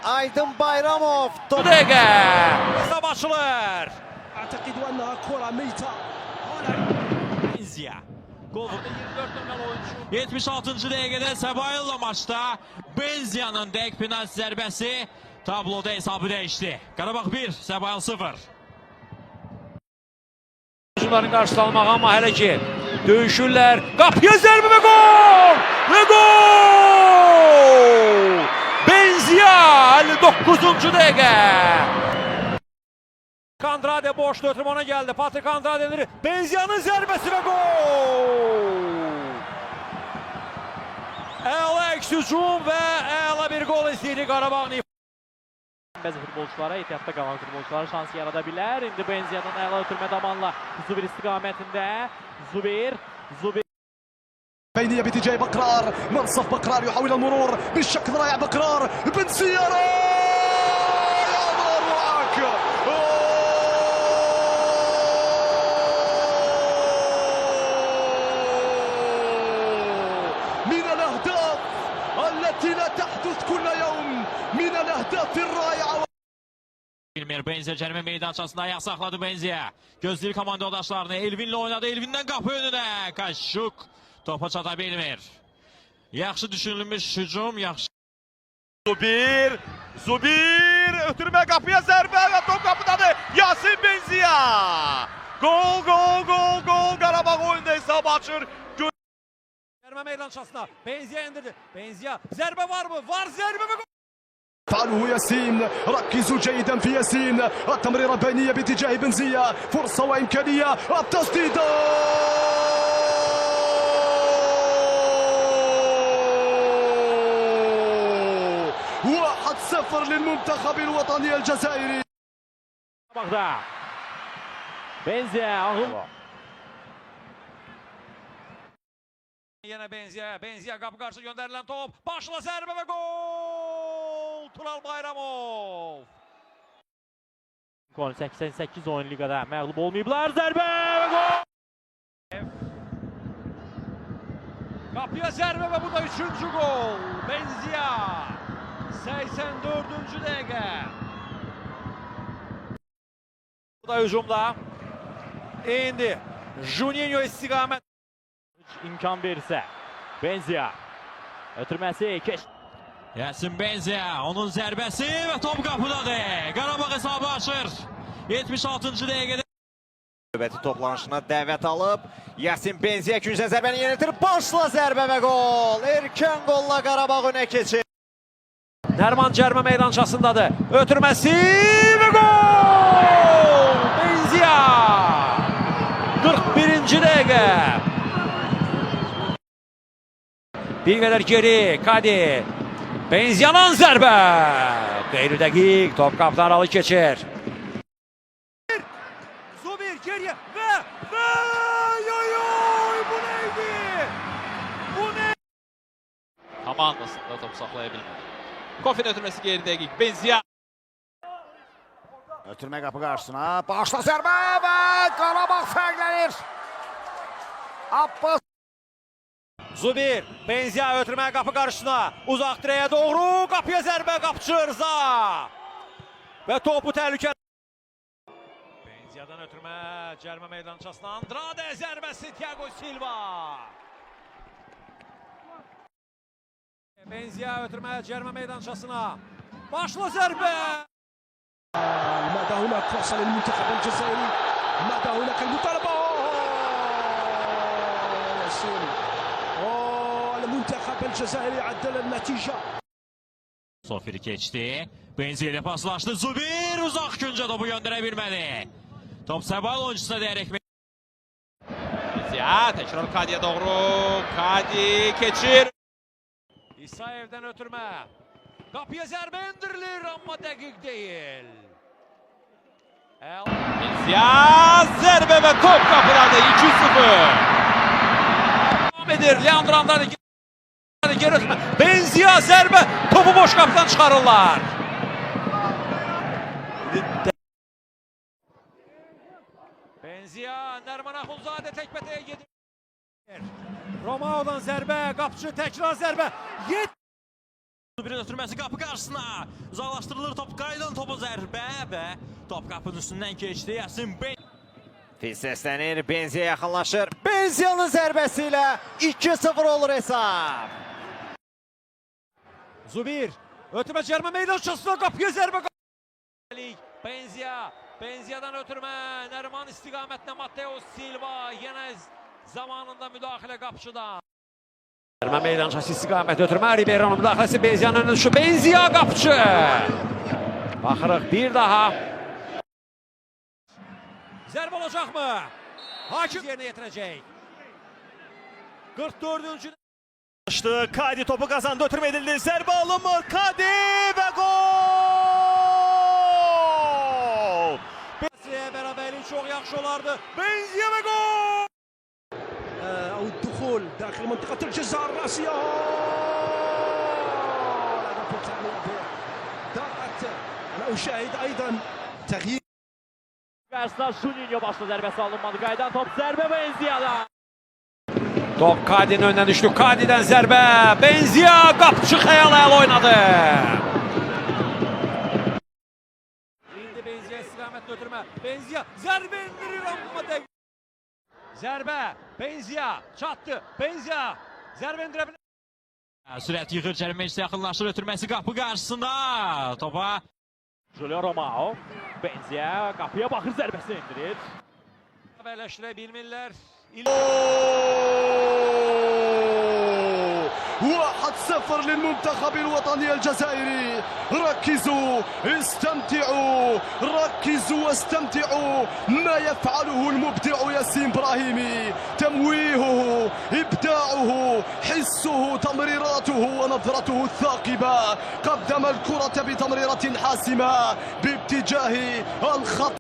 Aydın Bayramov. Dege. Hesap açılır. أعتقد أنها كرة ميتة. Benzia. Gol 24 numaralı oyuncu. 76. dəqiqədə Səbayıl'la maçda Benzia'nın dəqiq penalti zərbəsi tabloda hesabı dəyişdi. Qarabağ 1, Səbayıl 0. Oyuncuların qarşılanmağı amma hələ ki döyüşürlər. Qapıya zərbə və gol! Və gol! Benzia 59. dəqiqə. Andrade boşlu ötürüm ona geldi. Patrick Andrade'leri Benzia'nın zərbəsi və gol! Əla hücum və əla bir gol istəyir Qarabağ. Bəzi futbolçulara, ehtiyatda qalan futbolçulara şans yarada bilər. İndi Benzia'nın əla ötürmə damanla Zubir istiqamətində. Zubir. بينية باتجاه بكرار، منصف بكرار يحاول المرور بالشكل رائع. بكرار بن سيارة يا مروعك من الأهداف التي لا تحدث كل يوم، من الأهداف الرائعة. Bilmir Benzia cərimə meydançasında ayaq saxladı Benzia. Gözləyir komandaşlarını. Elvinlə oynadı. Elvindən qapı önünə. Kaşuk topa çata bilmir. Yaxşı düşünülmüş hücum, yaxşı. Zubir ötürmə qapıya zərbə və top qapıdadır. Yasin Benzia. Gol. Qarabağ oyunda hesabı açır. Cərimə meydançasına Benzia indirdi. Benzia zərbə var mı? Var zərbə və gol. فعله ياسين، ركزوا جيدا في ياسين. التمريرة بينية باتجاه بنزية، فرصة وإمكانية التسديدة. واحد صفر للمنتخب الوطني الجزائري. Qarabağda. Benzia. Yine Benzia kapı karşı gönderilen top. Başla zərbə və gol! Tural Bayramov. 88 oyun ligada məğlub olmayıblar. Zərbə və gol! Kapıya zərbə və bu da 3-cü gol. Benzia. 84-cü dəqiqə. Bu da hücumda. İndi Juninho istiqamət. İmkan verirsə. Benzia. Ötürməsi keç. Yasin Benzia, onun zərbəsi və top qapıdadır. Qarabağ hesabı açır. 76-cı dəqiqədə. Növbəti toplanışına dəvət alıb. Yasin Benzia ikinci zərbəni yenilir. Başla zərbə və gol. Erkən golla Qarabağ önə keçir. Nərman cərimə meydançasındadır. Ötürməsi və gol! Benzia! 41-ci dəqiqə. Bir qədər geri, Kadi. Benzia'nın zərbə. Qeyri dəqiq, top qapıdan aralı keçir. Zubir geriyə və bu neydi? Bu ne? Komandasında top saxlaya bilmədi. Kofin ötürməsi geri dəqiq. Benzia. Ötürmə qapı qarşısına. Başla zərbə və Qarabağ fərqlənir. Abbas. Zubir, Benzia ötürmə qapı qarşısına. Uzaq direğe doğru, qapıya zərbə, qapçı Rza. Və topu təhlükə. Benzia'dan ötürmə, cərimə meydançasına. Andrade zərbəsi, Thiago Silva. Benzia ötürmə, cərimə meydançasına. Başla zərbə. ماذا هناك فرصة للمنتخب الجزائري؟ ماذا هناك المطالبة؟ ياسين. المنتخب الجزائري عدل النتيجة. Sofiri keçdi. Benzia ilə paslaşdı. Zubir uzaq küncə topu göndərə bilmədi. Top Səbayıl oyuncusuna dəyərək. Benzia təkrar Kadi'yə doğru. Kadi keçir. İsayev'dən ötürmə. Qapıya zərbə indirilir amma dəqiq deyil. Benzia zərbə və top qapılarda 2-0. Devam edir. Leandro Andrade geri ötürmə. Benzia zərbə. Topu boş qapıdan çıxarırlar. Benzia, Nərman Axunzadə təkbətəyə gedir. Romao'dan zərbə, qapıcı təkrar zərbə. Zubirin ötürməsi qapı qarşısına. Uzaqlaşdırılır top, qayıdan topu zərbə və top qapının üstündən keçdi. Yasin Benzia. Fil səslənir, Benzia yaxınlaşır. Benzia'nın zərbəsi ilə 2-0 olur hesab. Zubir ötürmə cərmə meydançasına qapıya zərbə. Benzia, Benzia'dan ötürmə. Nəriman istiqamətlə Matteo Silva yenə zamanında müdaxilə qapıcıdan. Cərmə meydançası istiqamət ötürmə. Ribeiro'nun müdaxiləsi Benzia'nın önünə düşür. Benzia qapıcı. Baxırıq bir daha. Zərbə olacaqmı? Hakim yerinə yetirəcək. 44-cü Kadi topu kazandı, ötürme edildi. Zerbe alınmır. Kadi ve gol! Benzia'ya bərabərlik çox yaxşı olardı. Benzia ve gol! أو الدخول داخل منطقة الجزاء الرأسية. أنا أشاهد أيضا تغيير. Karşısına Juninho başlı zərbəsi alınmadı. Qayıdan top zərbə Benzia'dan. Top Kadi'nin önüne düştü. Kadi'den zərbə. Benzia qapçı xəyal oynadı. İndi Benzia istiqamətlə ötürmə. Benzia zərbə indirir amma dəqiq. Zərbə. Benzia çatdı. Benzia zərbə indirə bilir. Sürət yığır, cərimə işlə yaxınlaşır, ötürməsi qapı qarşısında. Topa. Julio Romao. Benzia qapıya baxır, zərbəsini indirir. Haberləşdirə bilmirlər. 1-0 للمنتخب الوطني الجزائري. ركزوا استمتعوا، ركزوا واستمتعوا. ما يفعله المبدع ياسين إبراهيمي، تمويهه، إبداعه، حسه، تمريراته ونظرته الثاقبة. قدم الكرة بتمريرة حاسمة باتجاه الخط.